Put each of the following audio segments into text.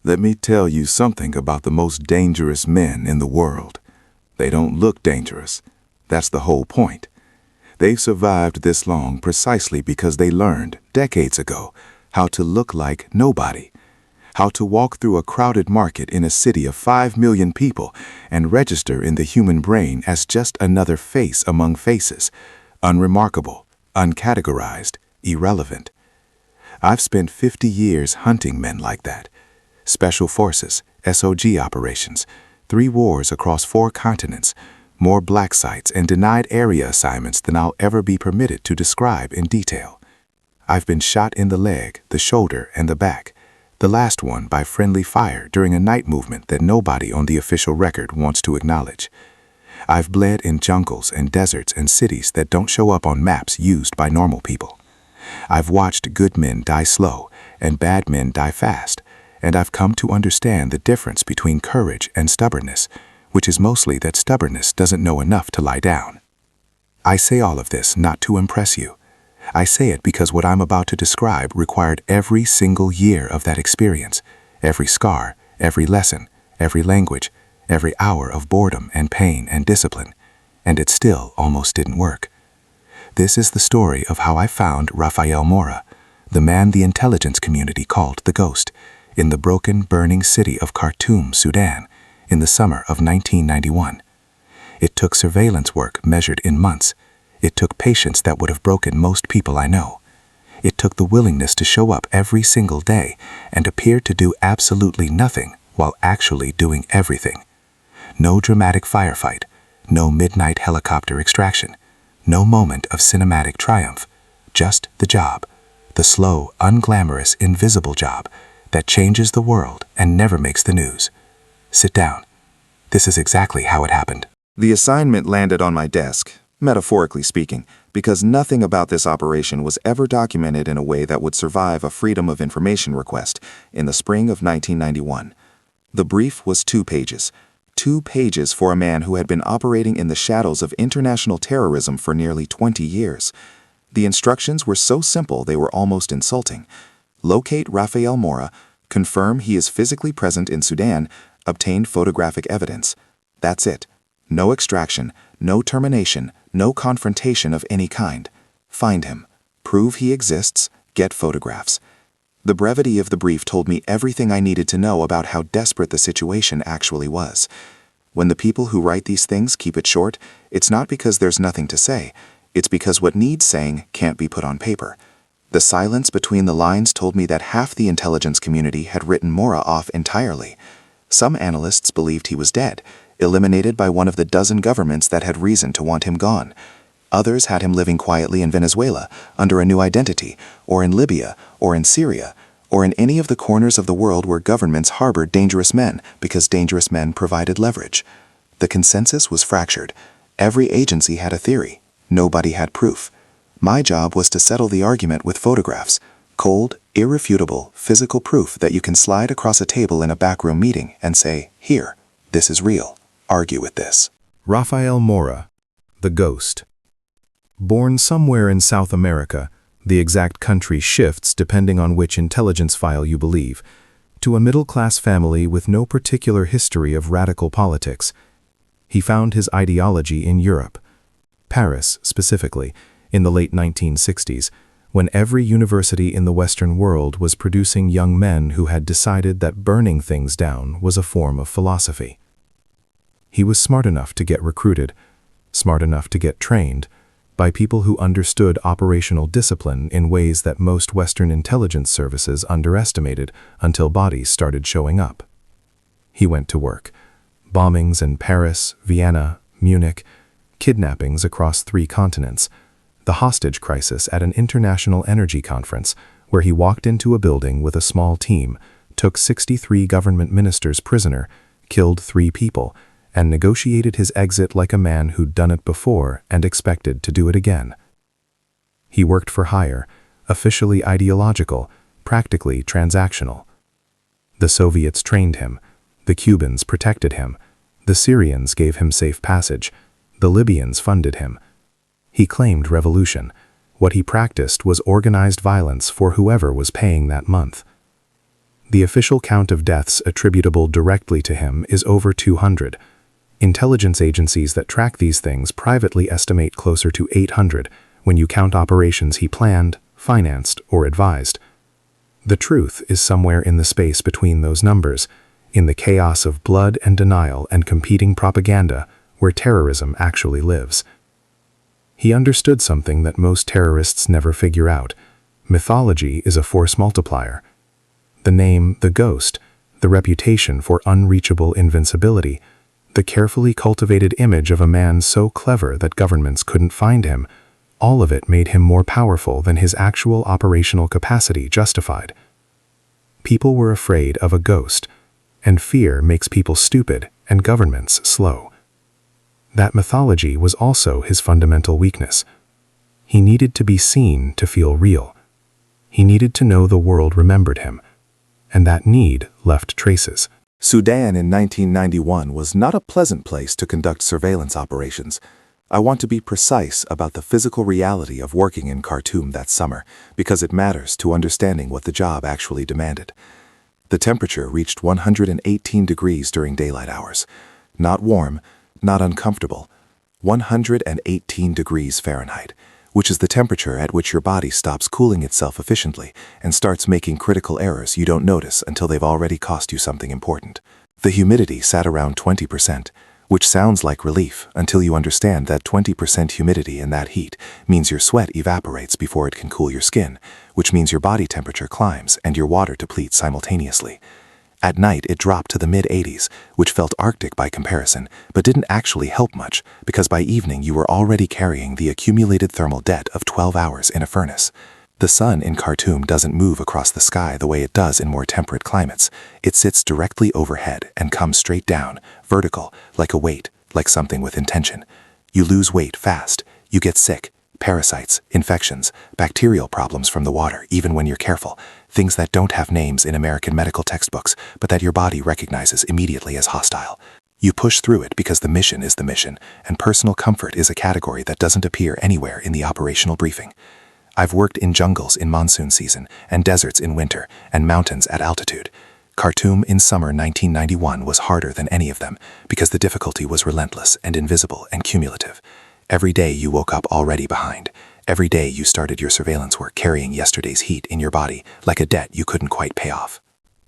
Let me tell you something about the most dangerous men in the world. They don't look dangerous. That's the whole point. They've survived this long precisely because they learned, decades ago, how to look like nobody. How to walk through a crowded market in a city of 5 million people and register in the human brain as just another face among faces, unremarkable, uncategorized, irrelevant. I've spent 50 years hunting men like that. Special forces, SOG operations, 3 wars across 4 continents, more black sites and denied area assignments than I'll ever be permitted to describe in detail. I've been shot in the leg, the shoulder, and the back, the last one by friendly fire during a night movement that nobody on the official record wants to acknowledge. I've bled in jungles and deserts and cities that don't show up on maps used by normal people. I've watched good men die slow and bad men die fast, and I've come to understand the difference between courage and stubbornness, which is mostly that stubbornness doesn't know enough to lie down. I say all of this not to impress you. I say it because what I'm about to describe required every single year of that experience, every scar, every lesson, every language, every hour of boredom and pain and discipline, and it still almost didn't work. This is the story of how I found Rafael Mora, the man the intelligence community called the Ghost, in the broken, burning city of Khartoum, Sudan, in the summer of 1991. It took surveillance work measured in months. It took patience that would have broken most people I know. It took the willingness to show up every single day and appear to do absolutely nothing while actually doing everything. No dramatic firefight, no midnight helicopter extraction, no moment of cinematic triumph, just the job, the slow, unglamorous, invisible job that changes the world and never makes the news. Sit down. This is exactly how it happened. The assignment landed on my desk, metaphorically speaking, because nothing about this operation was ever documented in a way that would survive a Freedom of Information request in the spring of 1991. The brief was 2 pages. 2 pages for a man who had been operating in the shadows of international terrorism for nearly 20 years. The instructions were so simple they were almost insulting. Locate Rafael Mora, confirm he is physically present in Sudan, obtain photographic evidence. That's it. No extraction, no termination, no confrontation of any kind. Find him. Prove he exists. Get photographs. The brevity of the brief told me everything I needed to know about how desperate the situation actually was. When the people who write these things keep it short, it's not because there's nothing to say. It's because what needs saying can't be put on paper. The silence between the lines told me that half the intelligence community had written Mora off entirely. Some analysts believed he was dead, eliminated by one of the dozen governments that had reason to want him gone. Others had him living quietly in Venezuela, under a new identity, or in Libya, or in Syria, or in any of the corners of the world where governments harbored dangerous men because dangerous men provided leverage. The consensus was fractured. Every agency had a theory. Nobody had proof. My job was to settle the argument with photographs, cold, irrefutable, physical proof that you can slide across a table in a backroom meeting and say, "Here, this is real. Argue with this." Rafael Mora, the Ghost. Born somewhere in South America, the exact country shifts depending on which intelligence file you believe, to a middle-class family with no particular history of radical politics. He found his ideology in Europe, Paris specifically, in the late 1960s, when every university in the Western world was producing young men who had decided that burning things down was a form of philosophy. He was smart enough to get recruited, smart enough to get trained, by people who understood operational discipline in ways that most Western intelligence services underestimated until bodies started showing up. He went to work. Bombings in Paris, Vienna, Munich, kidnappings across 3 continents, the hostage crisis at an international energy conference where he walked into a building with a small team, took 63 government ministers prisoner, killed 3 people, and negotiated his exit like a man who'd done it before and expected to do it again. He worked for hire, officially ideological, practically transactional. The Soviets trained him, the Cubans protected him, the Syrians gave him safe passage, the Libyans funded him. He claimed revolution. What he practiced was organized violence for whoever was paying that month. The official count of deaths attributable directly to him is over 200. Intelligence agencies that track these things privately estimate closer to 800 when you count operations he planned, financed, or advised. The truth is somewhere in the space between those numbers, in the chaos of blood and denial and competing propaganda where terrorism actually lives. He understood something that most terrorists never figure out. Mythology is a force multiplier. The name, the Ghost, the reputation for unreachable invincibility, the carefully cultivated image of a man so clever that governments couldn't find him, all of it made him more powerful than his actual operational capacity justified. People were afraid of a ghost, and fear makes people stupid and governments slow. That mythology was also his fundamental weakness. He needed to be seen to feel real. He needed to know the world remembered him, and that need left traces. Sudan in 1991 was not a pleasant place to conduct surveillance operations. I want to be precise about the physical reality of working in Khartoum that summer, because it matters to understanding what the job actually demanded. The temperature reached 118 degrees during daylight hours. Not warm, not uncomfortable. 118 degrees Fahrenheit, which is the temperature at which your body stops cooling itself efficiently and starts making critical errors you don't notice until they've already cost you something important. The humidity sat around 20%, which sounds like relief until you understand that 20% humidity in that heat means your sweat evaporates before it can cool your skin, which means your body temperature climbs and your water depletes simultaneously. At night, it dropped to the mid-80s, which felt Arctic by comparison, but didn't actually help much because by evening you were already carrying the accumulated thermal debt of 12 hours in a furnace. The sun in Khartoum doesn't move across the sky the way it does in more temperate climates. It sits directly overhead and comes straight down, vertical, like a weight, like something with intention. You lose weight fast. You get sick. Parasites, infections, bacterial problems from the water, even when you're careful. Things that don't have names in American medical textbooks, but that your body recognizes immediately as hostile. You push through it because the mission is the mission, and personal comfort is a category that doesn't appear anywhere in the operational briefing. I've worked in jungles in monsoon season, and deserts in winter, and mountains at altitude. Khartoum in summer 1991 was harder than any of them because the difficulty was relentless and invisible and cumulative. Every day you woke up already behind. Every day you started your surveillance work carrying yesterday's heat in your body like a debt you couldn't quite pay off.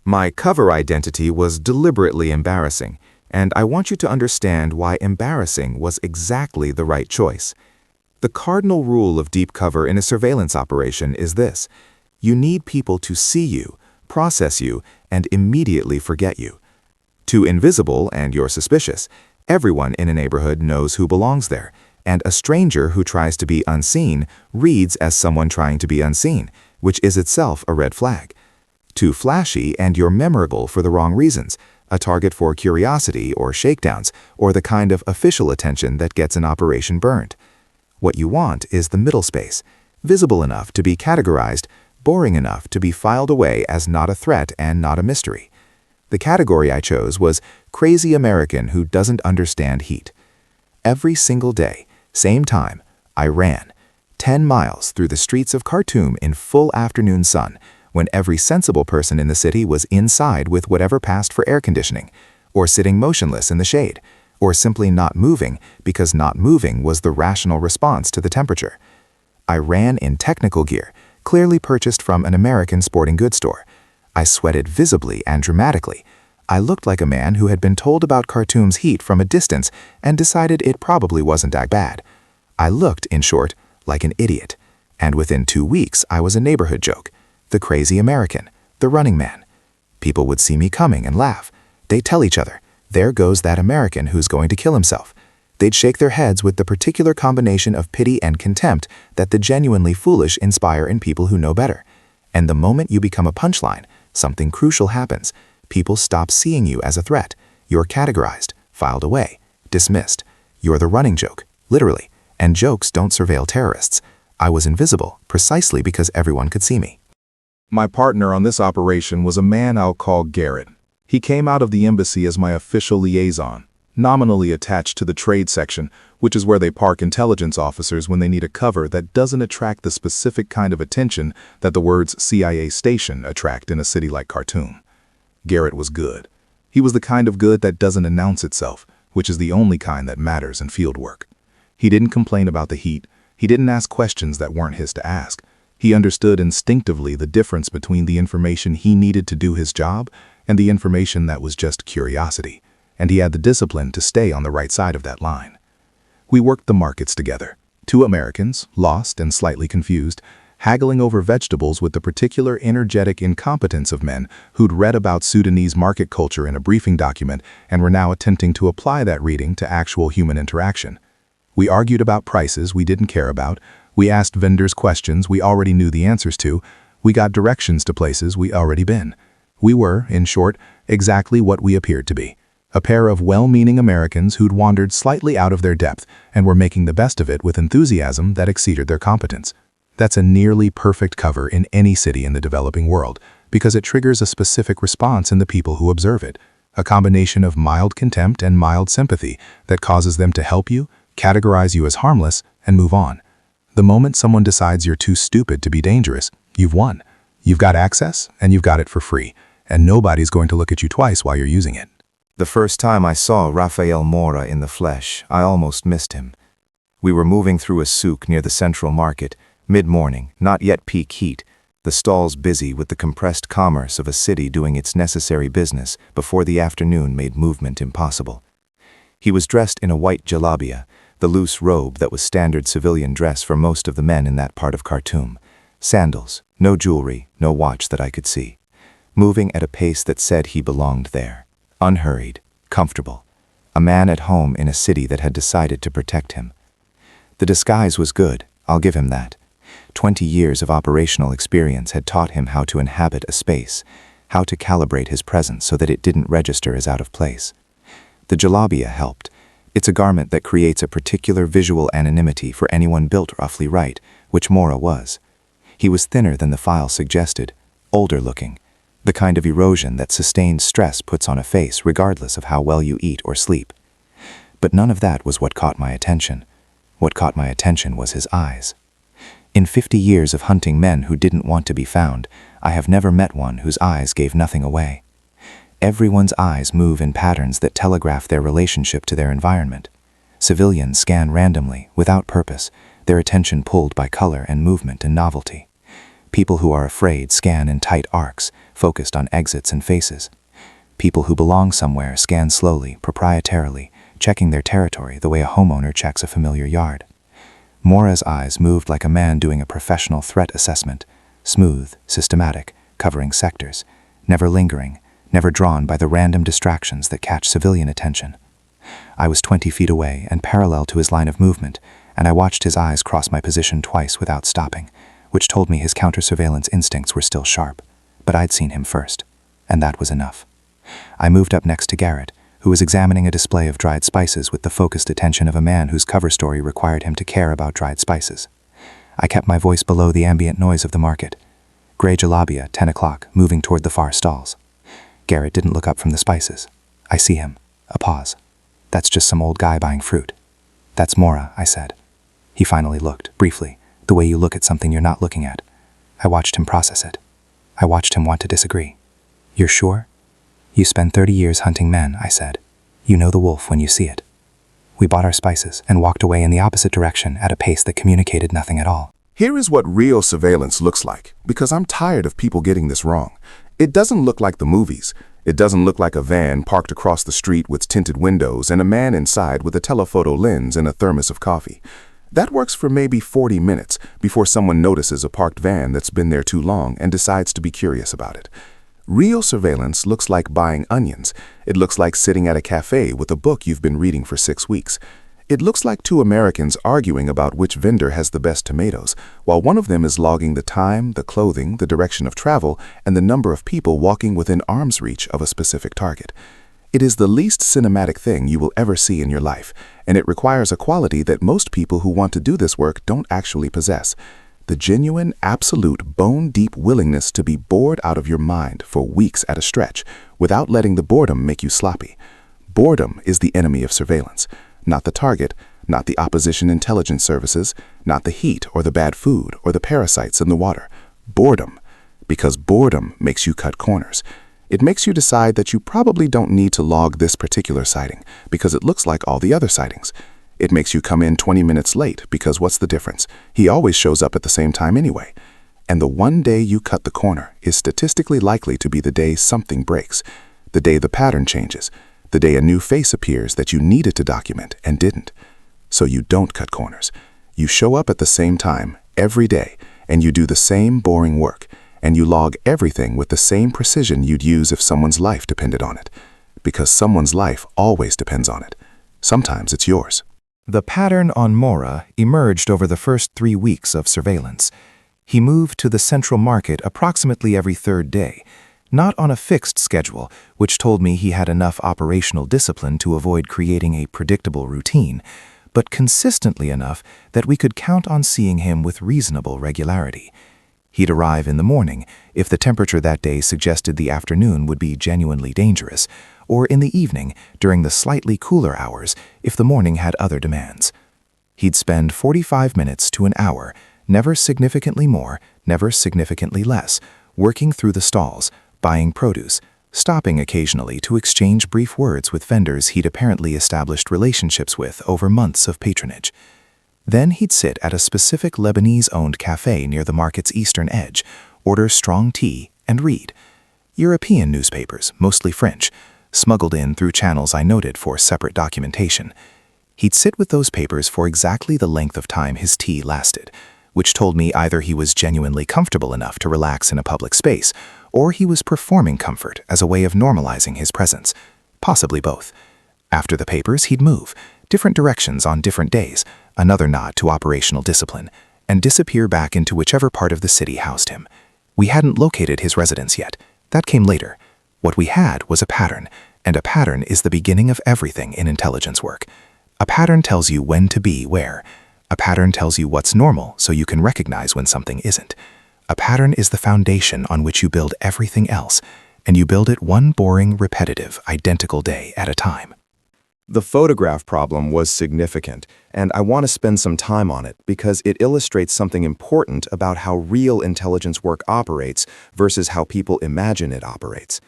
My cover identity was deliberately embarrassing, and I want you to understand why embarrassing was exactly the right choice. The cardinal rule of deep cover in a surveillance operation is this: you need people to see you, process you, and immediately forget you. Too invisible and you're suspicious. Everyone in a neighborhood knows who belongs there, and a stranger who tries to be unseen reads as someone trying to be unseen, which is itself a red flag. Too flashy and you're memorable for the wrong reasons, a target for curiosity or shakedowns, or the kind of official attention that gets an operation burned. What you want is the middle space, visible enough to be categorized, boring enough to be filed away as not a threat and not a mystery. The category I chose was crazy American who doesn't understand heat. Every single day, same time, I ran 10 miles through the streets of Khartoum in full afternoon sun, when every sensible person in the city was inside with whatever passed for air conditioning, or sitting motionless in the shade, or simply not moving because not moving was the rational response to the temperature. I ran in technical gear, clearly purchased from an American sporting goods store. I sweated visibly and dramatically. I looked like a man who had been told about Khartoum's heat from a distance and decided it probably wasn't that bad. I looked, in short, like an idiot. And within 2 weeks, I was a neighborhood joke. The crazy American, the running man. People would see me coming and laugh. They'd tell each other, there goes that American who's going to kill himself. They'd shake their heads with the particular combination of pity and contempt that the genuinely foolish inspire in people who know better. And the moment you become a punchline, something crucial happens. People stop seeing you as a threat. You're categorized, filed away, dismissed. You're the running joke, literally. And jokes don't surveil terrorists. I was invisible precisely because everyone could see me. My partner on this operation was a man I'll call Garrett. He came out of the embassy as my official liaison, nominally attached to the trade section, which is where they park intelligence officers when they need a cover that doesn't attract the specific kind of attention that the words CIA station attract in a city like Khartoum. Garrett was good. He was the kind of good that doesn't announce itself, which is the only kind that matters in field work. He didn't complain about the heat. He didn't ask questions that weren't his to ask. He understood instinctively the difference between the information he needed to do his job and the information that was just curiosity, and he had the discipline to stay on the right side of that line. We worked the markets together. Two Americans, lost and slightly confused, haggling over vegetables with the particular energetic incompetence of men who'd read about Sudanese market culture in a briefing document and were now attempting to apply that reading to actual human interaction. We argued about prices we didn't care about. We asked vendors questions we already knew the answers to. We got directions to places we already been. We were, in short, exactly what we appeared to be. A pair of well-meaning Americans who'd wandered slightly out of their depth and were making the best of it with enthusiasm that exceeded their competence. That's a nearly perfect cover in any city in the developing world because it triggers a specific response in the people who observe it, a combination of mild contempt and mild sympathy that causes them to help you, categorize you as harmless, and move on. The moment someone decides you're too stupid to be dangerous, you've won. You've got access, and you've got it for free, and nobody's going to look at you twice while you're using it. The first time I saw Rafael Mora in the flesh, I almost missed him. We were moving through a souk near the central market, mid-morning, not yet peak heat, the stalls busy with the compressed commerce of a city doing its necessary business before the afternoon made movement impossible. He was dressed in a white jalabia, the loose robe that was standard civilian dress for most of the men in that part of Khartoum. Sandals, no jewelry, no watch that I could see. Moving at a pace that said he belonged there. Unhurried, comfortable. A man at home in a city that had decided to protect him. The disguise was good, I'll give him that. 20 years of operational experience had taught him how to inhabit a space, how to calibrate his presence so that it didn't register as out of place. The jalabia helped. It's a garment that creates a particular visual anonymity for anyone built roughly right, which Mora was. He was thinner than the file suggested, older looking, the kind of erosion that sustained stress puts on a face regardless of how well you eat or sleep. But none of that was what caught my attention. What caught my attention was his eyes. In 50 years of hunting men who didn't want to be found, I have never met one whose eyes gave nothing away. Everyone's eyes move in patterns that telegraph their relationship to their environment. Civilians scan randomly, without purpose, their attention pulled by color and movement and novelty. People who are afraid scan in tight arcs, focused on exits and faces. People who belong somewhere scan slowly, proprietarily, checking their territory the way a homeowner checks a familiar yard. Mora's eyes moved like a man doing a professional threat assessment, smooth, systematic, covering sectors, never lingering, never drawn by the random distractions that catch civilian attention. I was 20 feet away and parallel to his line of movement, and I watched his eyes cross my position twice without stopping, which told me his counter-surveillance instincts were still sharp, but I'd seen him first, and that was enough. I moved up next to Garrett, who was examining a display of dried spices with the focused attention of a man whose cover story required him to care about dried spices. I kept my voice below the ambient noise of the market. Gray jalabia, 10 o'clock, moving toward the far stalls. Garrett didn't look up from the spices. I see him. A pause. That's just some old guy buying fruit. That's Mora, I said. He finally looked, briefly, the way you look at something you're not looking at. I watched him process it. I watched him want to disagree. You're sure? You spend 30 years hunting men, I said. You know the wolf when you see it. We bought our spices and walked away in the opposite direction at a pace that communicated nothing at all. Here is what real surveillance looks like, because I'm tired of people getting this wrong. It doesn't look like the movies. It doesn't look like a van parked across the street with tinted windows and a man inside with a telephoto lens and a thermos of coffee. That works for maybe 40 minutes before someone notices a parked van that's been there too long and decides to be curious about it. Real surveillance looks like buying onions. It looks like sitting at a cafe with a book you've been reading for 6 weeks. It looks like two Americans arguing about which vendor has the best tomatoes, while one of them is logging the time, the clothing, the direction of travel, and the number of people walking within arm's reach of a specific target. It is the least cinematic thing you will ever see in your life, and it requires a quality that most people who want to do this work don't actually possess. The genuine, absolute, bone-deep willingness to be bored out of your mind for weeks at a stretch without letting the boredom make you sloppy. Boredom is the enemy of surveillance, not the target, not the opposition intelligence services, not the heat or the bad food or the parasites in the water. Boredom, because boredom makes you cut corners. It makes you decide that you probably don't need to log this particular sighting because it looks like all the other sightings. It makes you come in 20 minutes late because what's the difference? He always shows up at the same time anyway. And the one day you cut the corner is statistically likely to be the day something breaks, the day the pattern changes, the day a new face appears that you needed to document and didn't. So you don't cut corners. You show up at the same time every day, and you do the same boring work, and you log everything with the same precision you'd use if someone's life depended on it. Because someone's life always depends on it. Sometimes it's yours. The pattern on Mora emerged over the first 3 weeks of surveillance. He moved to the central market approximately every third day, not on a fixed schedule, which told me he had enough operational discipline to avoid creating a predictable routine, but consistently enough that we could count on seeing him with reasonable regularity. He'd arrive in the morning if the temperature that day suggested the afternoon would be genuinely dangerous, or in the evening during the slightly cooler hours if the morning had other demands. He'd spend 45 minutes to an hour, never significantly more, never significantly less, working through the stalls, buying produce, stopping occasionally to exchange brief words with vendors he'd apparently established relationships with over months of patronage. Then he'd sit at a specific Lebanese-owned cafe near the market's eastern edge, order strong tea, and read. European newspapers, mostly French, smuggled in through channels I noted for separate documentation. He'd sit with those papers for exactly the length of time his tea lasted, which told me either he was genuinely comfortable enough to relax in a public space, or he was performing comfort as a way of normalizing his presence, possibly both. After the papers, he'd move, different directions on different days, another nod to operational discipline, and disappear back into whichever part of the city housed him. We hadn't located his residence yet. That came later. What we had was a pattern, and a pattern is the beginning of everything in intelligence work. A pattern tells you when to be where. A pattern tells you what's normal so you can recognize when something isn't. A pattern is the foundation on which you build everything else, and you build it one boring, repetitive, identical day at a time. The photograph problem was significant, and I want to spend some time on it because it illustrates something important about how real intelligence work operates versus how people imagine it operates.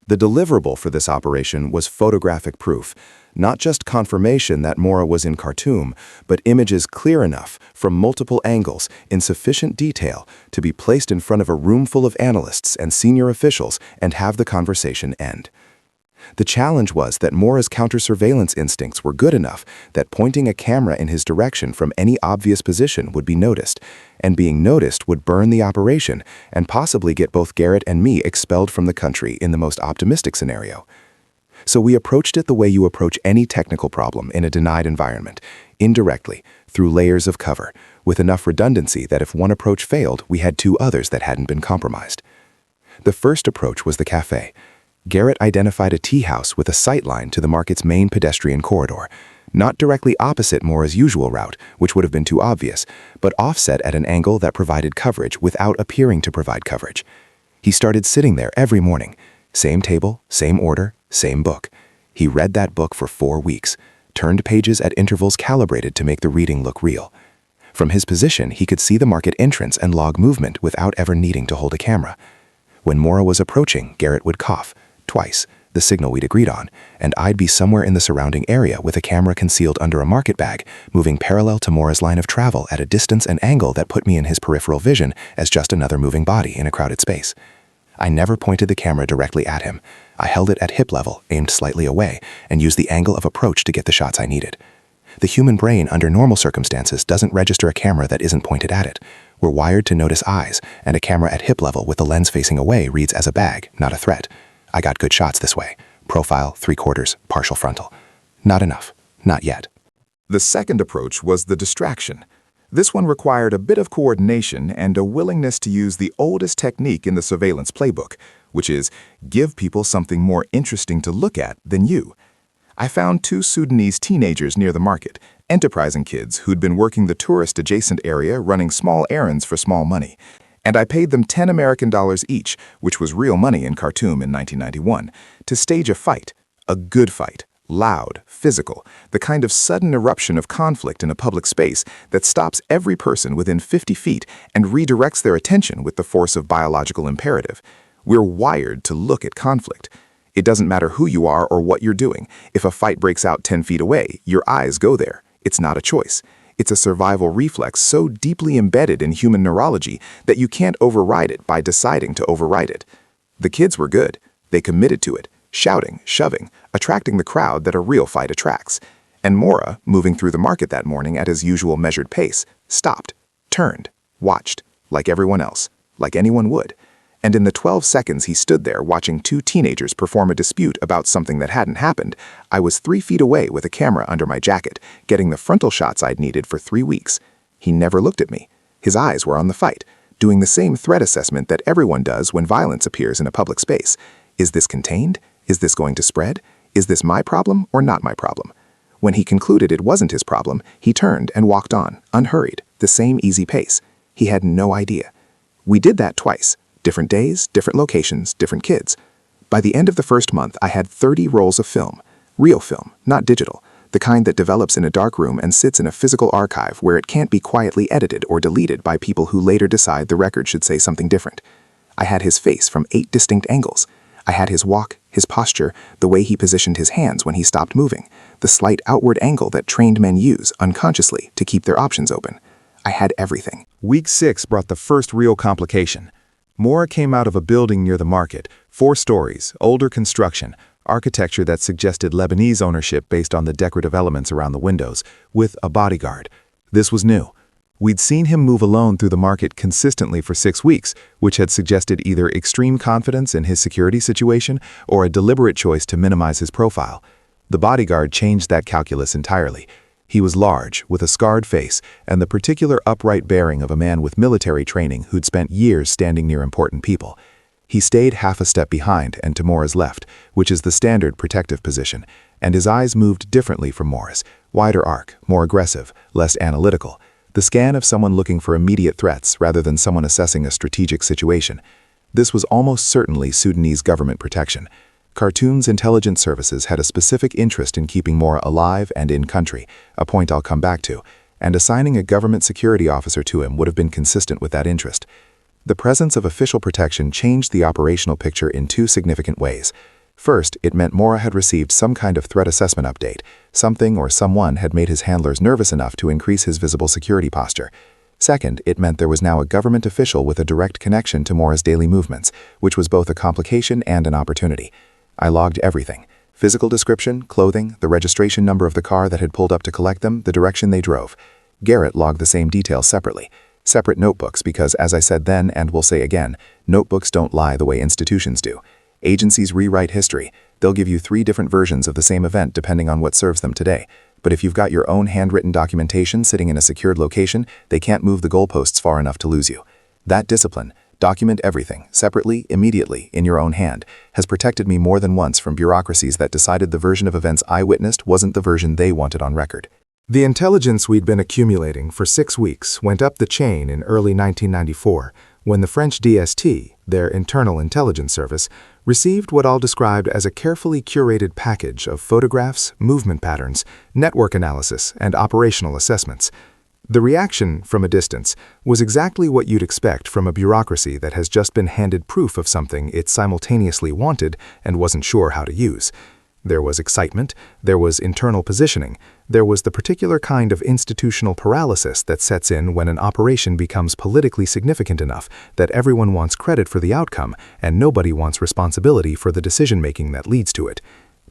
The deliverable for this operation was photographic proof, not just confirmation that Mora was in Khartoum, but images clear enough from multiple angles in sufficient detail to be placed in front of a room full of analysts and senior officials and have the conversation end. The challenge was that Mora's counter-surveillance instincts were good enough that pointing a camera in his direction from any obvious position would be noticed, and being noticed would burn the operation and possibly get both Garrett and me expelled from the country in the most optimistic scenario. So we approached it the way you approach any technical problem in a denied environment, indirectly, through layers of cover, with enough redundancy that if one approach failed, we had 2 others that hadn't been compromised. The first approach was the cafe. Garrett identified a tea house with a sight line to the market's main pedestrian corridor, not directly opposite Mora's usual route, which would have been too obvious, but offset at an angle that provided coverage without appearing to provide coverage. He started sitting there every morning. Same table, same order, same book. He read that book for 4 weeks, turned pages at intervals calibrated to make the reading look real. From his position, he could see the market entrance and log movement without ever needing to hold a camera. When Mora was approaching, Garrett would cough, twice, the signal we'd agreed on, and I'd be somewhere in the surrounding area with a camera concealed under a market bag, moving parallel to Mora's line of travel at a distance and angle that put me in his peripheral vision as just another moving body in a crowded space. I never pointed the camera directly at him. I held it at hip level, aimed slightly away, and used the angle of approach to get the shots I needed. The human brain, under normal circumstances, doesn't register a camera that isn't pointed at it. We're wired to notice eyes, and a camera at hip level with the lens facing away reads as a bag, not a threat. I got good shots this way. Profile, 3/4, partial frontal. Not enough. Not yet. The second approach was the distraction. This one required a bit of coordination and a willingness to use the oldest technique in the surveillance playbook, which is give people something more interesting to look at than you. I found 2 Sudanese teenagers near the market, enterprising kids who'd been working the tourist-adjacent area running small errands for small money, and I paid them $10 American each, which was real money in Khartoum in 1991, to stage a fight, a good fight. Loud, physical, the kind of sudden eruption of conflict in a public space that stops every person within 50 feet and redirects their attention with the force of biological imperative. We're wired to look at conflict. It doesn't matter who you are or what you're doing. If a fight breaks out 10 feet away, your eyes go there. It's not a choice. It's a survival reflex so deeply embedded in human neurology that you can't override it by deciding to override it. The kids were good. They committed to it, shouting, shoving, attracting the crowd that a real fight attracts. And Mora, moving through the market that morning at his usual measured pace, stopped, turned, watched, like everyone else, like anyone would. And in the 12 seconds he stood there watching two teenagers perform a dispute about something that hadn't happened, I was 3 feet away with a camera under my jacket, getting the frontal shots I'd needed for 3 weeks. He never looked at me. His eyes were on the fight, doing the same threat assessment that everyone does when violence appears in a public space. Is this contained? Is this going to spread? Is this my problem or not my problem? When he concluded it wasn't his problem, he turned and walked on, unhurried, the same easy pace. He had no idea. We did that twice. Different days, different locations, different kids. By the end of the first month, I had 30 rolls of film. Real film, not digital. The kind that develops in a dark room and sits in a physical archive where it can't be quietly edited or deleted by people who later decide the record should say something different. I had his face from 8 distinct angles. I had his walk, his posture, the way he positioned his hands when he stopped moving, the slight outward angle that trained men use, unconsciously, to keep their options open. I had everything. Week 6 brought the first real complication. Mora came out of a building near the market, 4 stories, older construction, architecture that suggested Lebanese ownership based on the decorative elements around the windows, with a bodyguard. This was new. We'd seen him move alone through the market consistently for 6 weeks, which had suggested either extreme confidence in his security situation or a deliberate choice to minimize his profile. The bodyguard changed that calculus entirely. He was large, with a scarred face, and the particular upright bearing of a man with military training who'd spent years standing near important people. He stayed half a step behind and to Mora's left, which is the standard protective position, and his eyes moved differently from Mora's, wider arc, more aggressive, less analytical, the scan of someone looking for immediate threats rather than someone assessing a strategic situation. This was almost certainly Sudanese government protection. Khartoum's intelligence services had a specific interest in keeping Mora alive and in country, a point I'll come back to, and assigning a government security officer to him would have been consistent with that interest. The presence of official protection changed the operational picture in 2 significant ways. First, it meant Mora had received some kind of threat assessment update. Something or someone had made his handlers nervous enough to increase his visible security posture. Second, it meant there was now a government official with a direct connection to Mora's daily movements, which was both a complication and an opportunity. I logged everything. Physical description, clothing, the registration number of the car that had pulled up to collect them, the direction they drove. Garrett logged the same details separately. Separate notebooks because, as I said then and will say again, notebooks don't lie the way institutions do. Agencies rewrite history. They'll give you 3 different versions of the same event depending on what serves them today. But if you've got your own handwritten documentation sitting in a secured location, they can't move the goalposts far enough to lose you. That discipline, document everything, separately, immediately, in your own hand, has protected me more than once from bureaucracies that decided the version of events I witnessed wasn't the version they wanted on record. The intelligence we'd been accumulating for 6 weeks went up the chain in early 1994, when the French DST, their internal intelligence service, received what I'll describe as a carefully curated package of photographs, movement patterns, network analysis, and operational assessments. The reaction, from a distance, was exactly what you'd expect from a bureaucracy that has just been handed proof of something it simultaneously wanted and wasn't sure how to use. There was excitement, there was internal positioning, there was the particular kind of institutional paralysis that sets in when an operation becomes politically significant enough that everyone wants credit for the outcome and nobody wants responsibility for the decision-making that leads to it.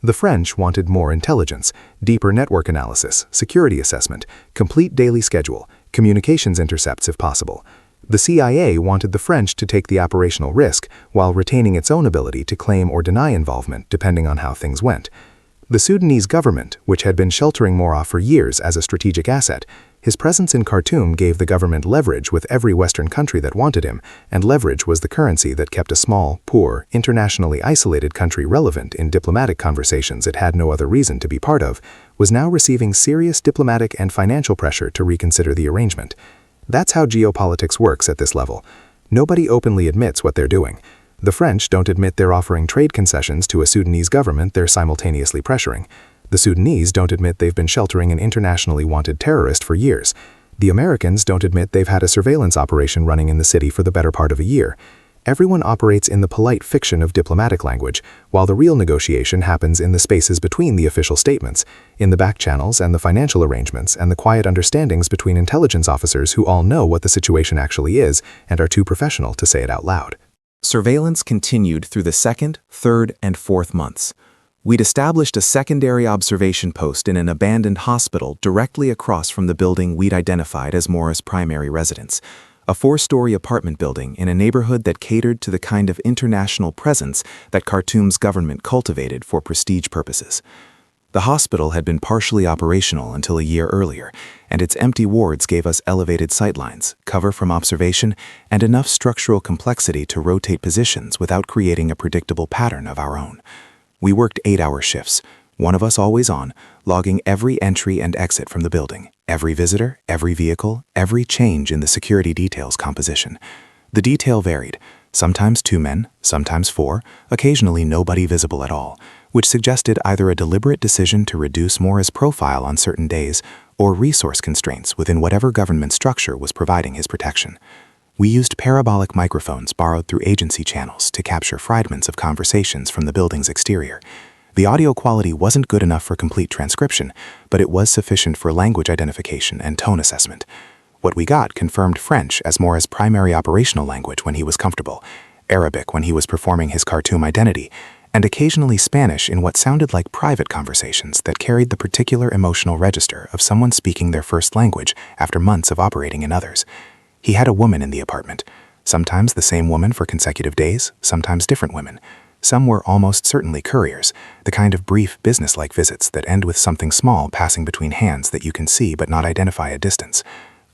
The French wanted more intelligence, deeper network analysis, security assessment, complete daily schedule, communications intercepts if possible. The CIA wanted the French to take the operational risk while retaining its own ability to claim or deny involvement depending on how things went. The Sudanese government, which had been sheltering Mora for years as a strategic asset, his presence in Khartoum gave the government leverage with every Western country that wanted him, and leverage was the currency that kept a small, poor, internationally isolated country relevant in diplomatic conversations it had no other reason to be part of, was now receiving serious diplomatic and financial pressure to reconsider the arrangement. That's how geopolitics works at this level. Nobody openly admits what they're doing. The French don't admit they're offering trade concessions to a Sudanese government they're simultaneously pressuring. The Sudanese don't admit they've been sheltering an internationally wanted terrorist for years. The Americans don't admit they've had a surveillance operation running in the city for the better part of a year. everyone operates in the polite fiction of diplomatic language, while the real negotiation happens in the spaces between the official statements, in the back channels and the financial arrangements and the quiet understandings between intelligence officers who all know what the situation actually is and are too professional to say it out loud. Surveillance continued through the 2nd, 3rd, and 4th months. We'd established a secondary observation post in an abandoned hospital directly across from the building we'd identified as Mora's primary residence, a 4-story apartment building in a neighborhood that catered to the kind of international presence that Khartoum's government cultivated for prestige purposes. The hospital had been partially operational until a year earlier, and its empty wards gave us elevated sightlines, cover from observation, and enough structural complexity to rotate positions without creating a predictable pattern of our own. We worked 8-hour shifts, one of us always on, logging every entry and exit from the building, every visitor, every vehicle, every change in the security details composition. The detail varied, sometimes 2 men, sometimes 4, occasionally nobody visible at all, which suggested either a deliberate decision to reduce Mora's profile on certain days or resource constraints within whatever government structure was providing his protection. We used parabolic microphones borrowed through agency channels to capture fragments of conversations from the building's exterior. The audio quality wasn't good enough for complete transcription, but it was sufficient for language identification and tone assessment. What we got confirmed French as Mora's primary operational language when he was comfortable, Arabic when he was performing his Khartoum identity, and occasionally Spanish in what sounded like private conversations that carried the particular emotional register of someone speaking their first language after months of operating in others. He had a woman in the apartment, sometimes the same woman for consecutive days, sometimes different women. Some were almost certainly couriers, the kind of brief business-like visits that end with something small passing between hands that you can see but not identify at distance.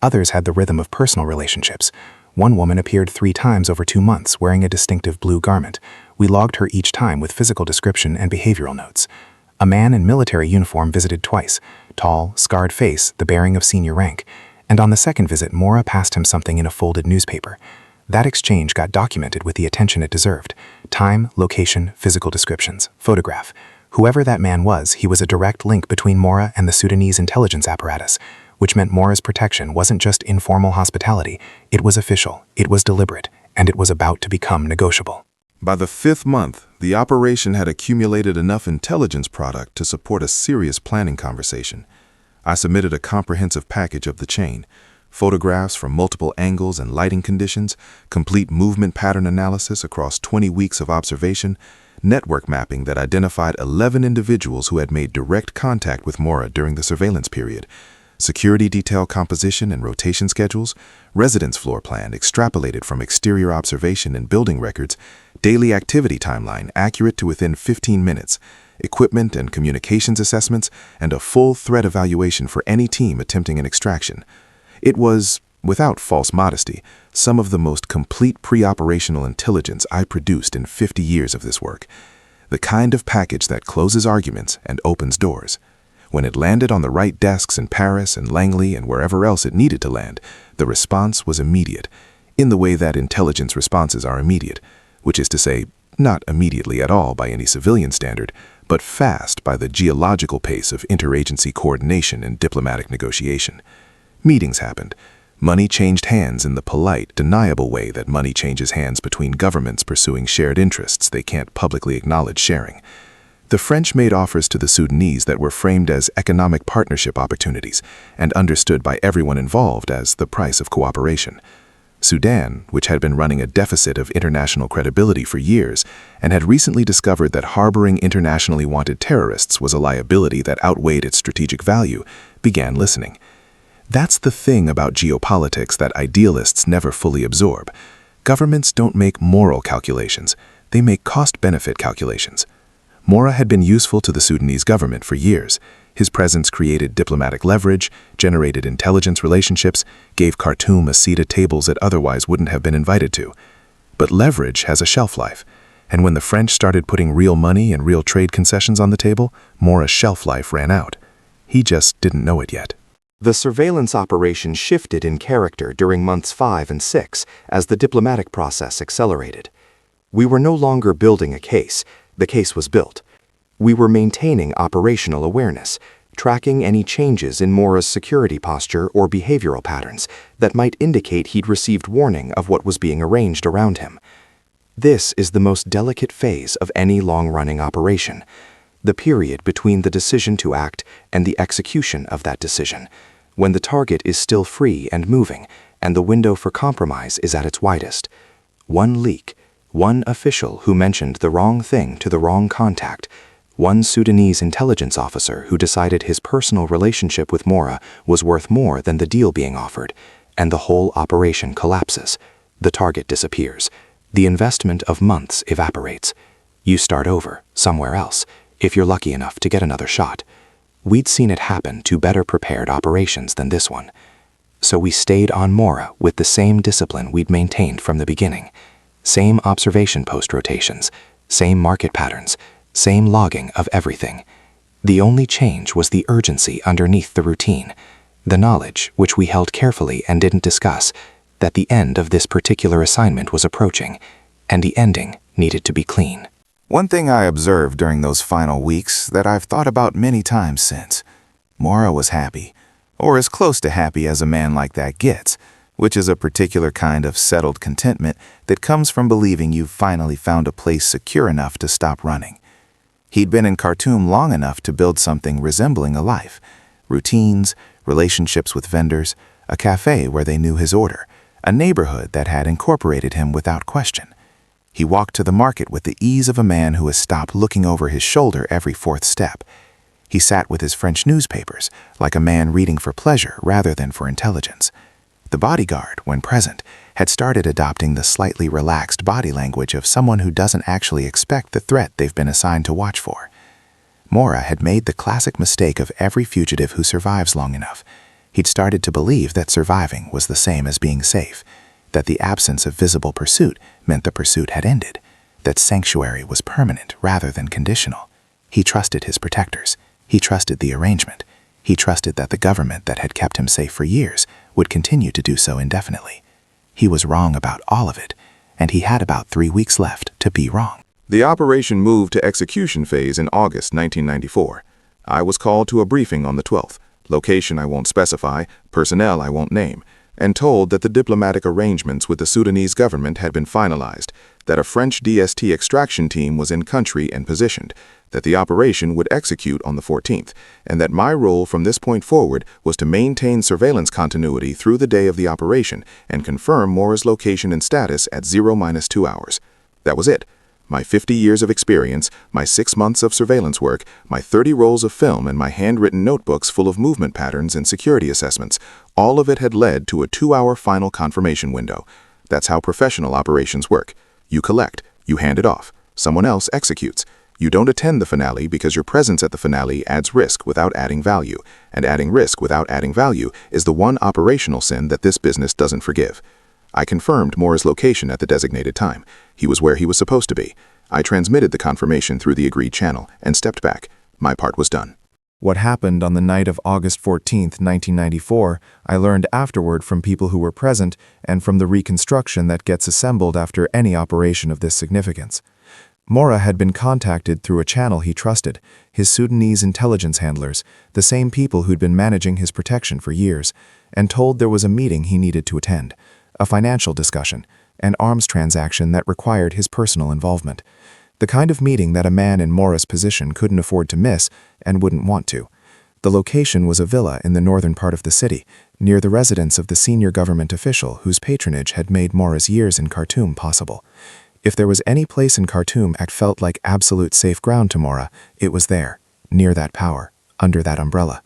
Others had the rhythm of personal relationships. One woman appeared 3 times over 2 months wearing a distinctive blue garment. We logged her each time with physical description and behavioral notes. A man in military uniform visited twice, tall, scarred face, the bearing of senior rank. And on the second visit, Mora passed him something in a folded newspaper. That exchange got documented with the attention it deserved. Time, location, physical descriptions, photograph. Whoever that man was, he was a direct link between Mora and the Sudanese intelligence apparatus, which meant Mora's protection wasn't just informal hospitality, it was official, it was deliberate, and it was about to become negotiable. By the 5th month, the operation had accumulated enough intelligence product to support a serious planning conversation. I submitted a comprehensive package of the chain, photographs from multiple angles and lighting conditions, complete movement pattern analysis across 20 weeks of observation, network mapping that identified 11 individuals who had made direct contact with Mora during the surveillance period, security detail composition and rotation schedules, residence floor plan extrapolated from exterior observation and building records, daily activity timeline accurate to within 15 minutes, equipment and communications assessments, and a full threat evaluation for any team attempting an extraction. It was, without false modesty, some of the most complete pre-operational intelligence I produced in 50 years of this work. The kind of package that closes arguments and opens doors. When it landed on the right desks in Paris and Langley and wherever else it needed to land, the response was immediate, in the way that intelligence responses are immediate, which is to say, not immediately at all by any civilian standard, but fast by the geological pace of interagency coordination and diplomatic negotiation. Meetings happened. Money changed hands in the polite, deniable way that money changes hands between governments pursuing shared interests they can't publicly acknowledge sharing. The French made offers to the Sudanese that were framed as economic partnership opportunities and understood by everyone involved as the price of cooperation. Sudan, which had been running a deficit of international credibility for years and had recently discovered that harboring internationally wanted terrorists was a liability that outweighed its strategic value, began listening. That's the thing about geopolitics that idealists never fully absorb. Governments don't make moral calculations, they make cost-benefit calculations. Mora had been useful to the Sudanese government for years. His presence created diplomatic leverage, generated intelligence relationships, gave Khartoum a seat at tables it otherwise wouldn't have been invited to. But leverage has a shelf life, and when the French started putting real money and real trade concessions on the table, Mora's shelf life ran out. He just didn't know it yet. The surveillance operation shifted in character during months 5 and 6 as the diplomatic process accelerated. We were no longer building a case, the case was built. We were maintaining operational awareness, tracking any changes in Mora's security posture or behavioral patterns that might indicate he'd received warning of what was being arranged around him. This is the most delicate phase of any long-running operation, the period between the decision to act and the execution of that decision, when the target is still free and moving, and the window for compromise is at its widest. One leak, one official who mentioned the wrong thing to the wrong contact, one Sudanese intelligence officer who decided his personal relationship with Mora was worth more than the deal being offered, and the whole operation collapses. The target disappears. The investment of months evaporates. You start over, somewhere else, if you're lucky enough to get another shot. We'd seen it happen to better prepared operations than this one. So we stayed on Mora with the same discipline we'd maintained from the beginning. Same observation post rotations, same market patterns, same logging of everything. The only change was the urgency underneath the routine, the knowledge, which we held carefully and didn't discuss, that the end of this particular assignment was approaching, and the ending needed to be clean. One thing I observed during those final weeks that I've thought about many times since. Mora was happy, or as close to happy as a man like that gets, which is a particular kind of settled contentment that comes from believing you've finally found a place secure enough to stop running. He'd been in Khartoum long enough to build something resembling a life. Routines, relationships with vendors, a cafe where they knew his order, a neighborhood that had incorporated him without question. He walked to the market with the ease of a man who has stopped looking over his shoulder every fourth step. He sat with his French newspapers, like a man reading for pleasure rather than for intelligence. The bodyguard, when present, had started adopting the slightly relaxed body language of someone who doesn't actually expect the threat they've been assigned to watch for. Mora had made the classic mistake of every fugitive who survives long enough. He'd started to believe that surviving was the same as being safe, that the absence of visible pursuit meant the pursuit had ended, that sanctuary was permanent rather than conditional. He trusted his protectors. He trusted the arrangement. He trusted that the government that had kept him safe for years would continue to do so indefinitely. He was wrong about all of it, and he had about 3 weeks left to be wrong. The operation moved to execution phase in August 1994. I was called to a briefing on the 12th, location I won't specify, personnel I won't name, and told that the diplomatic arrangements with the Sudanese government had been finalized, that a French DST extraction team was in country and positioned, that the operation would execute on the 14th, and that my role from this point forward was to maintain surveillance continuity through the day of the operation and confirm Mora's location and status at 0-2 hours. That was it. My 50 years of experience, my 6 months of surveillance work, my 30 rolls of film and my handwritten notebooks full of movement patterns and security assessments, all of it had led to a 2-hour final confirmation window. That's how professional operations work. You collect, you hand it off, someone else executes. You don't attend the finale because your presence at the finale adds risk without adding value, and adding risk without adding value is the one operational sin that this business doesn't forgive. I confirmed Mora's location at the designated time. He was where he was supposed to be. I transmitted the confirmation through the agreed channel and stepped back. My part was done. What happened on the night of August 14, 1994, I learned afterward from people who were present and from the reconstruction that gets assembled after any operation of this significance. Mora had been contacted through a channel he trusted, his Sudanese intelligence handlers, the same people who'd been managing his protection for years, and told there was a meeting he needed to attend, a financial discussion, an arms transaction that required his personal involvement. The kind of meeting that a man in Mora's position couldn't afford to miss and wouldn't want to. The location was a villa in the northern part of the city, near the residence of the senior government official whose patronage had made Mora's years in Khartoum possible. If there was any place in Khartoum that felt like absolute safe ground to Mora, it was there, near that power, under that umbrella.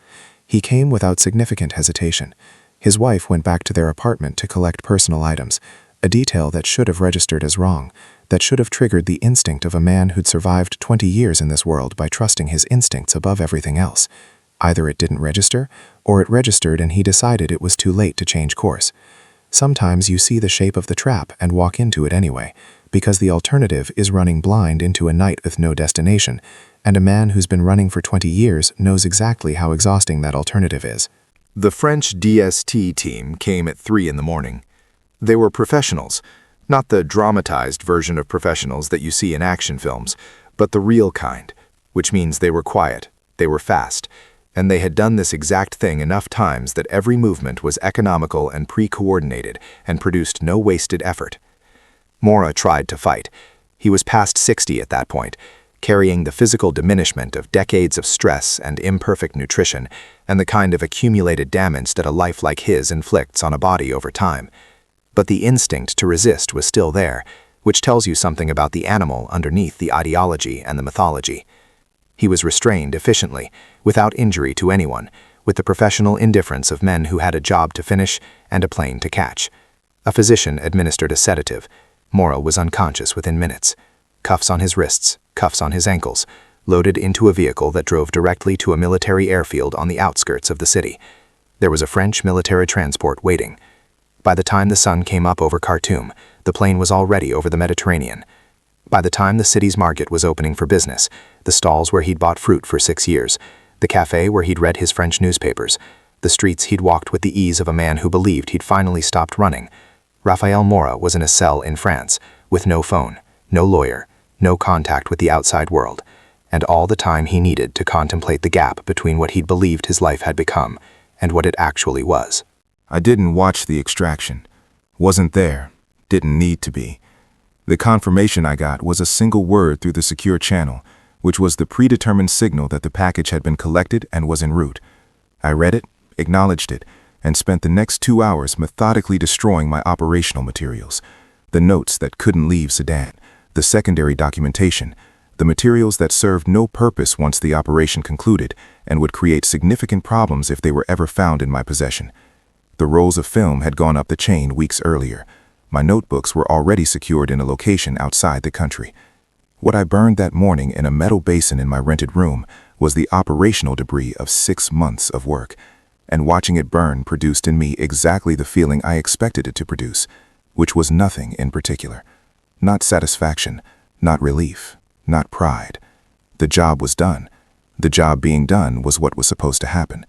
He came without significant hesitation. His wife went back to their apartment to collect personal items, a detail that should have registered as wrong, that should have triggered the instinct of a man who'd survived 20 years in this world by trusting his instincts above everything else. Either it didn't register, or it registered and he decided it was too late to change course. Sometimes you see the shape of the trap and walk into it anyway, because the alternative is running blind into a night with no destination, and a man who's been running for 20 years knows exactly how exhausting that alternative is. The French DST team came at 3 in the morning. They were professionals, not the dramatized version of professionals that you see in action films, but the real kind, which means they were quiet, they were fast, and they had done this exact thing enough times that every movement was economical and pre-coordinated and produced no wasted effort. Mora tried to fight. He was past 60 at that point, carrying the physical diminishment of decades of stress and imperfect nutrition and the kind of accumulated damage that a life like his inflicts on a body over time. But the instinct to resist was still there, which tells you something about the animal underneath the ideology and the mythology. He was restrained efficiently, without injury to anyone, with the professional indifference of men who had a job to finish and a plane to catch. A physician administered a sedative. Mora was unconscious within minutes. Cuffs on his wrists, cuffs on his ankles, loaded into a vehicle that drove directly to a military airfield on the outskirts of the city. There was a French military transport waiting. By the time the sun came up over Khartoum, the plane was already over the Mediterranean. By the time the city's market was opening for business, the stalls where he'd bought fruit for 6 years, the cafe where he'd read his French newspapers, the streets he'd walked with the ease of a man who believed he'd finally stopped running, Rafael Mora was in a cell in France, with no phone, no lawyer, no contact with the outside world, and all the time he needed to contemplate the gap between what he'd believed his life had become and what it actually was. I didn't watch the extraction. Wasn't there. Didn't need to be. The confirmation I got was a single word through the secure channel, which was the predetermined signal that the package had been collected and was en route. I read it, acknowledged it, and spent the next 2 hours methodically destroying my operational materials, the notes that couldn't leave Sudan, the secondary documentation, the materials that served no purpose once the operation concluded and would create significant problems if they were ever found in my possession. The rolls of film had gone up the chain weeks earlier. My notebooks were already secured in a location outside the country. What I burned that morning in a metal basin in my rented room was the operational debris of 6 months of work, and watching it burn produced in me exactly the feeling I expected it to produce, which was nothing in particular. Not satisfaction, not relief, not pride. The job was done. The job being done was what was supposed to happen.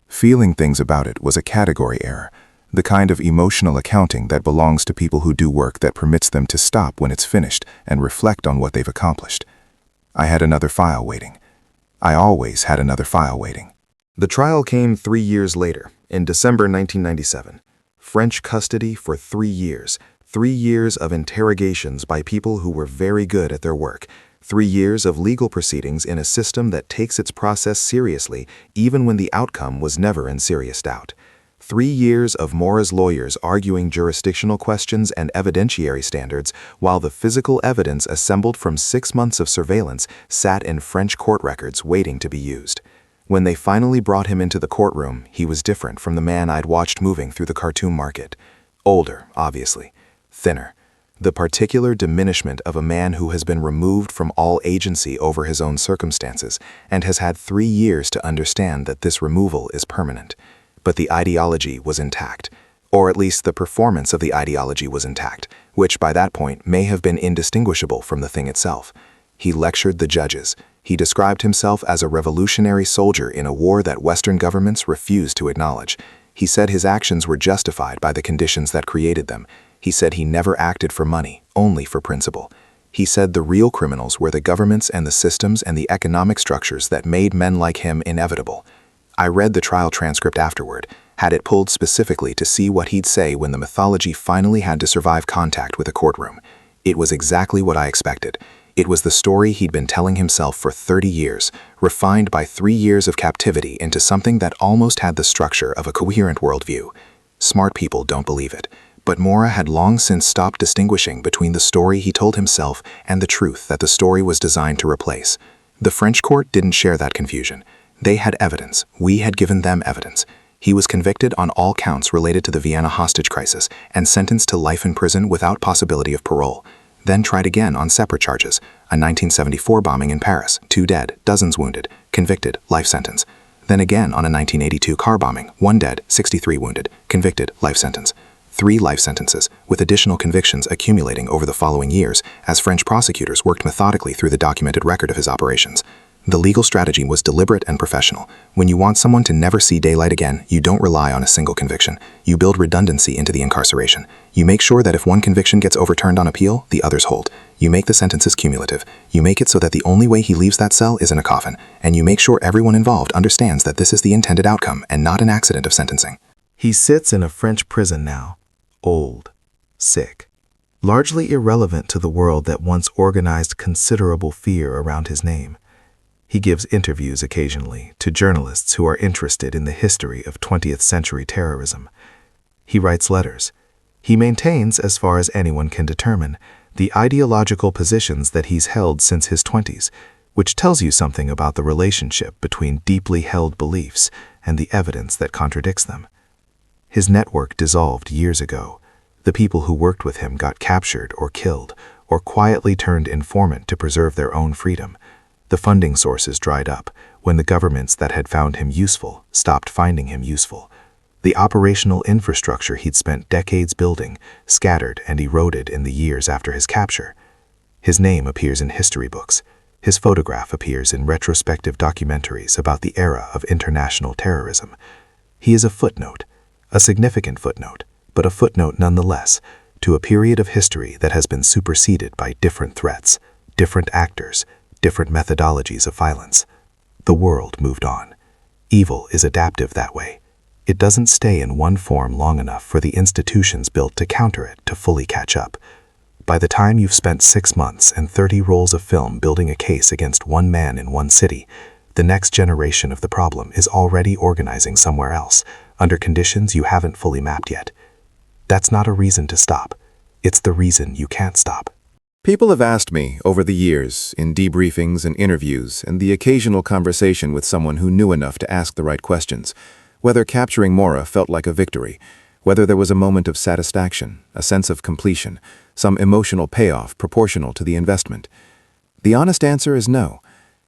Feeling things about it was a category error, the kind of emotional accounting that belongs to people who do work that permits them to stop when it's finished and reflect on what they've accomplished. I had another file waiting. I always had another file waiting. The trial came 3 years later, in December 1997. French custody for 3 years. 3 years of interrogations by people who were very good at their work. 3 years of legal proceedings in a system that takes its process seriously, even when the outcome was never in serious doubt. 3 years of Mora's lawyers arguing jurisdictional questions and evidentiary standards, while the physical evidence assembled from 6 months of surveillance sat in French court records waiting to be used. When they finally brought him into the courtroom, he was different from the man I'd watched moving through the Khartoum market. Older, obviously. Thinner. The particular diminishment of a man who has been removed from all agency over his own circumstances and has had 3 years to understand that this removal is permanent. But the ideology was intact, or at least the performance of the ideology was intact, which by that point may have been indistinguishable from the thing itself. He lectured the judges. He described himself as a revolutionary soldier in a war that Western governments refused to acknowledge. He said his actions were justified by the conditions that created them. He said he never acted for money, only for principle. He said the real criminals were the governments and the systems and the economic structures that made men like him inevitable. I read the trial transcript afterward, had it pulled specifically to see what he'd say when the mythology finally had to survive contact with a courtroom. It was exactly what I expected. It was the story he'd been telling himself for 30 years, refined by 3 years of captivity into something that almost had the structure of a coherent worldview. Smart people don't believe it, but Mora had long since stopped distinguishing between the story he told himself and the truth that the story was designed to replace. The French court didn't share that confusion. They had evidence. We had given them evidence. He was convicted on all counts related to the Vienna hostage crisis and sentenced to life in prison without possibility of parole. Then tried again on separate charges, a 1974 bombing in Paris, 2 dead, dozens wounded, convicted, life sentence. Then again on a 1982 car bombing, 1 dead, 63 wounded, convicted, life sentence. 3 life sentences, with additional convictions accumulating over the following years as French prosecutors worked methodically through the documented record of his operations. The legal strategy was deliberate and professional. When you want someone to never see daylight again, you don't rely on a single conviction. You build redundancy into the incarceration. You make sure that if one conviction gets overturned on appeal, the others hold. You make the sentences cumulative. You make it so that the only way he leaves that cell is in a coffin. And you make sure everyone involved understands that this is the intended outcome and not an accident of sentencing. He sits in a French prison now, old, sick, largely irrelevant to the world that once organized considerable fear around his name. He gives interviews occasionally to journalists who are interested in the history of 20th century terrorism. He writes letters. He maintains, as far as anyone can determine, the ideological positions that he's held since his 20s, which tells you something about the relationship between deeply held beliefs and the evidence that contradicts them. His network dissolved years ago. The people who worked with him got captured or killed, or quietly turned informant to preserve their own freedom. The funding sources dried up when the governments that had found him useful stopped finding him useful. The operational infrastructure he'd spent decades building scattered and eroded in the years after his capture. His name appears in history books. His photograph appears in retrospective documentaries about the era of international terrorism. He is a footnote, a significant footnote, but a footnote nonetheless, to a period of history that has been superseded by different threats, different actors, different methodologies of violence. The world moved on. Evil is adaptive that way. It doesn't stay in one form long enough for the institutions built to counter it to fully catch up. By the time you've spent 6 months and 30 rolls of film building a case against one man in one city, the next generation of the problem is already organizing somewhere else, under conditions you haven't fully mapped yet. That's not a reason to stop. It's the reason you can't stop. People have asked me over the years, in debriefings and interviews, and the occasional conversation with someone who knew enough to ask the right questions, whether capturing Mora felt like a victory, whether there was a moment of satisfaction, a sense of completion, some emotional payoff proportional to the investment. The honest answer is no.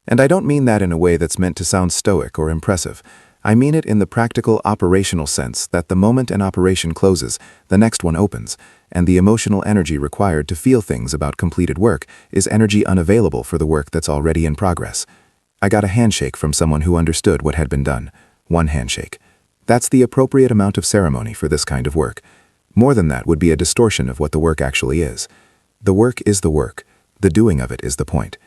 And I don't mean that in a way that's meant to sound stoic or impressive. I mean it in the practical, operational sense that the moment an operation closes, the next one opens, and the emotional energy required to feel things about completed work is energy unavailable for the work that's already in progress. I got a handshake from someone who understood what had been done. One handshake. That's the appropriate amount of ceremony for this kind of work. More than that would be a distortion of what the work actually is. The work is the work. The doing of it is the point.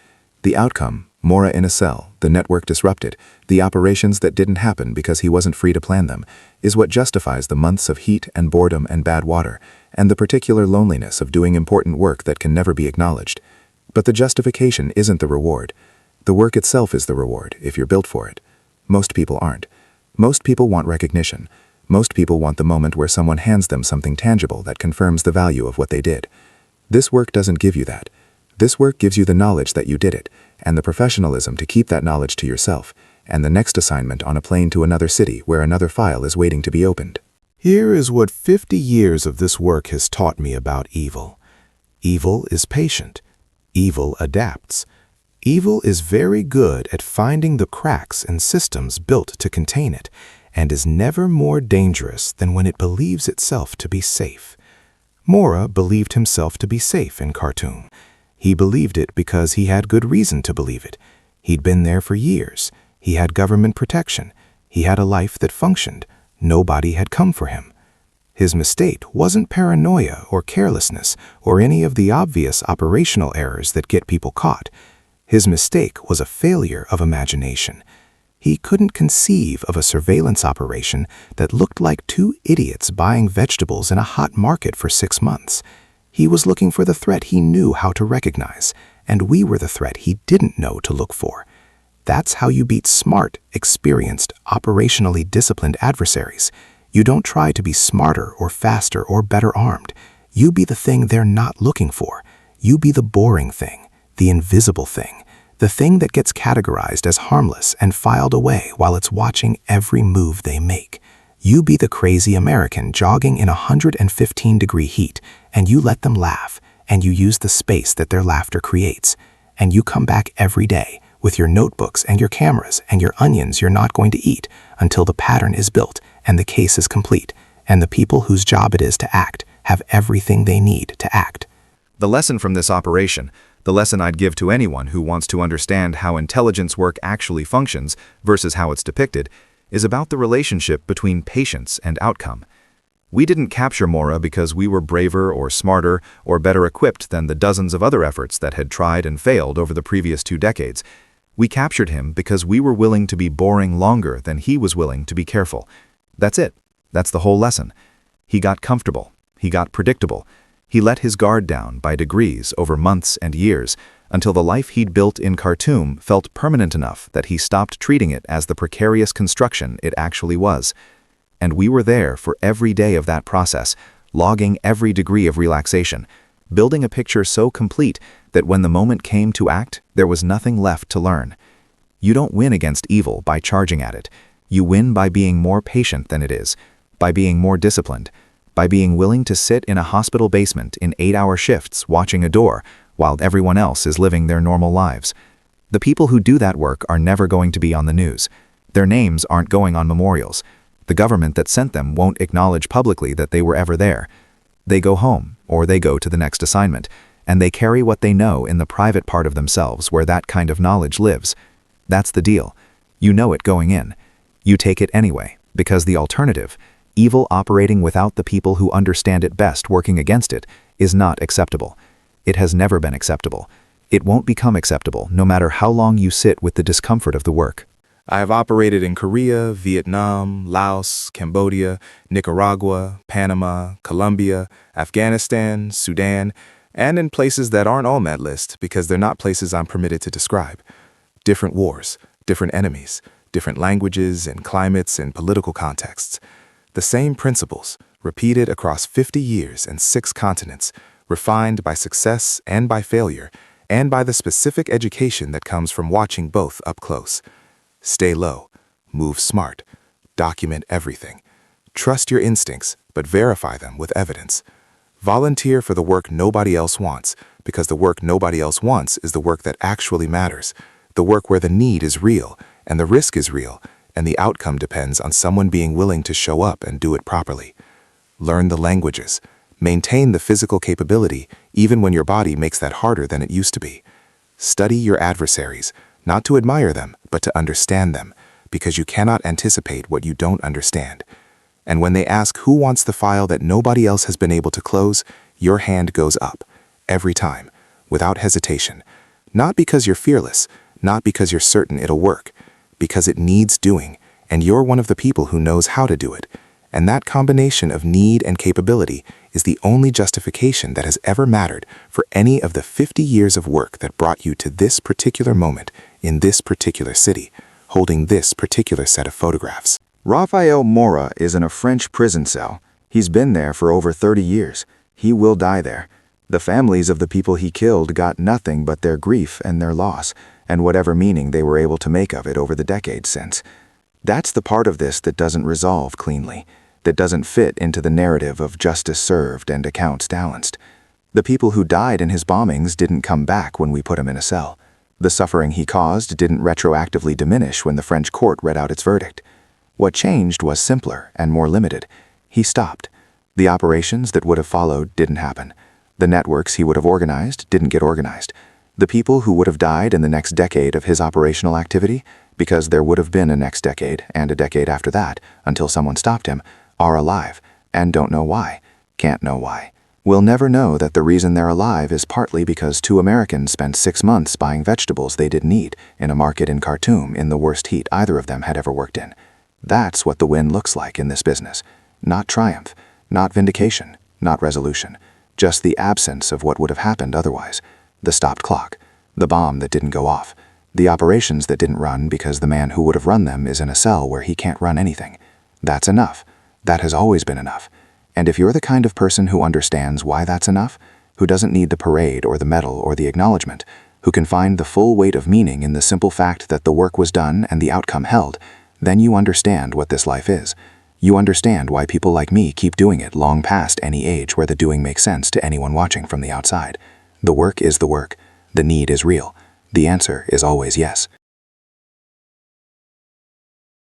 The outcome, Mora in a cell, the network disrupted, the operations that didn't happen because he wasn't free to plan them, is what justifies the months of heat and boredom and bad water, and the particular loneliness of doing important work that can never be acknowledged. But the justification isn't the reward. The work itself is the reward, if you're built for it. Most people aren't. Most people want recognition. Most people want the moment where someone hands them something tangible that confirms the value of what they did. This work doesn't give you that. This work gives you the knowledge that you did it, and the professionalism to keep that knowledge to yourself, and the next assignment on a plane to another city where another file is waiting to be opened. Here is what 50 years of this work has taught me about evil. Evil is patient. Evil adapts. Evil is very good at finding the cracks in systems built to contain it, and is never more dangerous than when it believes itself to be safe. Mora believed himself to be safe in Khartoum. He believed it because he had good reason to believe it. He'd been there for years. He had government protection. He had a life that functioned. Nobody had come for him. His mistake wasn't paranoia or carelessness or any of the obvious operational errors that get people caught. His mistake was a failure of imagination. He couldn't conceive of a surveillance operation that looked like two idiots buying vegetables in a hot market for 6 months. He was looking for the threat he knew how to recognize, and we were the threat he didn't know to look for. That's how you beat smart, experienced, operationally disciplined adversaries. You don't try to be smarter or faster or better armed. You be the thing they're not looking for. You be the boring thing, the invisible thing, the thing that gets categorized as harmless and filed away while it's watching every move they make. You be the crazy American jogging in 115-degree heat, and you let them laugh, and you use the space that their laughter creates. And you come back every day with your notebooks and your cameras and your onions you're not going to eat until the pattern is built and the case is complete, and the people whose job it is to act have everything they need to act. The lesson from this operation, the lesson I'd give to anyone who wants to understand how intelligence work actually functions versus how it's depicted, is about the relationship between patience and outcome. We didn't capture Mora because we were braver or smarter or better equipped than the dozens of other efforts that had tried and failed over the previous 2 decades. We captured him because we were willing to be boring longer than he was willing to be careful. That's it. That's the whole lesson. He got comfortable. He got predictable. He let his guard down by degrees over months and years, until the life he'd built in Khartoum felt permanent enough that he stopped treating it as the precarious construction it actually was. And we were there for every day of that process, logging every degree of relaxation, building a picture so complete that when the moment came to act, there was nothing left to learn. You don't win against evil by charging at it. You win by being more patient than it is, by being more disciplined, by being willing to sit in a hospital basement in 8-hour shifts watching a door while everyone else is living their normal lives. The people who do that work are never going to be on the news. Their names aren't going on memorials. The government that sent them won't acknowledge publicly that they were ever there. They go home, or they go to the next assignment, and they carry what they know in the private part of themselves where that kind of knowledge lives. That's the deal. You know it going in. You take it anyway, because the alternative, evil operating without the people who understand it best working against it, is not acceptable. It has never been acceptable. It won't become acceptable no matter how long you sit with the discomfort of the work. I have operated in Korea, Vietnam, Laos, Cambodia, Nicaragua, Panama, Colombia, Afghanistan, Sudan, and in places that aren't on that list because they're not places I'm permitted to describe. Different wars, different enemies, different languages and climates and political contexts. The same principles, repeated across 50 years and 6 continents, refined by success and by failure, and by the specific education that comes from watching both up close. Stay low, move smart, document everything. Trust your instincts, but verify them with evidence. Volunteer for the work nobody else wants, because the work nobody else wants is the work that actually matters, the work where the need is real, and the risk is real, and the outcome depends on someone being willing to show up and do it properly. Learn the languages. Maintain the physical capability, even when your body makes that harder than it used to be. Study your adversaries, not to admire them, but to understand them, because you cannot anticipate what you don't understand. And when they ask who wants the file that nobody else has been able to close, your hand goes up, every time, without hesitation. Not because you're fearless, not because you're certain it'll work, because it needs doing, and you're one of the people who knows how to do it. And that combination of need and capability is the only justification that has ever mattered for any of the 50 years of work that brought you to this particular moment in this particular city, holding this particular set of photographs. Rafael Mora is in a French prison cell. He's been there for over 30 years. He will die there. The families of the people he killed got nothing but their grief and their loss, and whatever meaning they were able to make of it over the decades since. That's the part of this that doesn't resolve cleanly, that doesn't fit into the narrative of justice served and accounts balanced. The people who died in his bombings didn't come back when we put him in a cell. The suffering he caused didn't retroactively diminish when the French court read out its verdict. What changed was simpler and more limited. He stopped. The operations that would have followed didn't happen. The networks he would have organized didn't get organized. The people who would have died in the next decade of his operational activity, because there would have been a next decade and a decade after that until someone stopped him, are alive and don't know why, can't know why. We'll never know that the reason they're alive is partly because 2 Americans spent 6 months buying vegetables they didn't eat in a market in Khartoum in the worst heat either of them had ever worked in. That's what the win looks like in this business. Not triumph, not vindication, not resolution. Just the absence of what would have happened otherwise. The stopped clock, the bomb that didn't go off, the operations that didn't run because the man who would have run them is in a cell where he can't run anything. That's enough. That has always been enough. And if you're the kind of person who understands why that's enough, who doesn't need the parade or the medal or the acknowledgement, who can find the full weight of meaning in the simple fact that the work was done and the outcome held, then you understand what this life is. You understand why people like me keep doing it long past any age where the doing makes sense to anyone watching from the outside. The work is the work. The need is real. The answer is always yes.